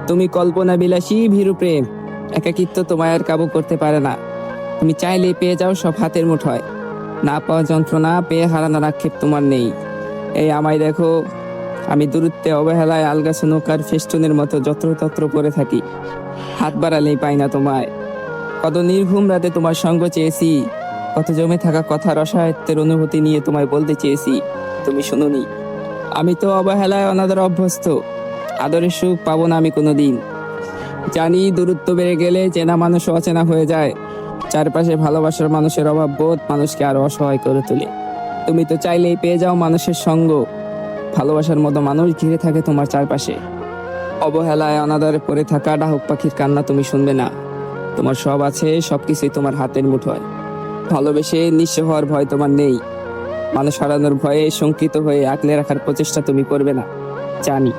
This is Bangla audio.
তুমি কল্পনা বিলাসী ভীরু প্রেম, একাকিত্ব তোমায় আর কাবু করতে পারে না। তুমি চাইলেই পেয়ে যাও সব হাতের মুঠোয়। না পাওয়া যন্ত্রণা পেয়ে হারানোর আক্ষেপ তোমার নেই। এই আমায় দেখো, আমি দূরত্বে অবহেলায় আলগাছে নৌকার ফেস্টুনের মতো যত্রতত্র পড়ে থাকি। হাত বাড়ালেই পাই না তোমায়। কত নির্ঘুম রাতে তোমার সঙ্গ চেয়েছি, কত জমে থাকা কথার অসহায়ত্বের অনুভূতি নিয়ে তোমায় বলতে চেয়েছি, তুমি শুনোনি। আমি তো অবহেলায় অনাদর অভ্যস্ত, আদরের সুখ পাবো না আমি কোনোদিন। জানি দূরত্ব বেড়ে গেলে চেনা মানুষ অচেনা হয়ে যায়। চারপাশে ভালোবাসার মানুষের অভাব বোধ মানুষকে আরো অসহায় করে তোলে। তুমি তো চাইলেই পেয়ে যাও মানুষের সঙ্গ, ভালোবাসার মতো মানুষ ঘিরে থাকে তোমার চারপাশে। অবহেলায় অনাদরে পড়ে থাকা ডাহুক পাখির কান্না তুমি শুনবে না। তোমার সব আছে, সবকিছুই তোমার হাতের মুঠোয়। ভালোবেসে নিঃস্ব হওয়ার ভয় তোমার নেই। মানুষ হারানোর ভয়ে শঙ্কিত হয়ে আঁকলে রাখার প্রচেষ্টা তুমি করবে না, জানি।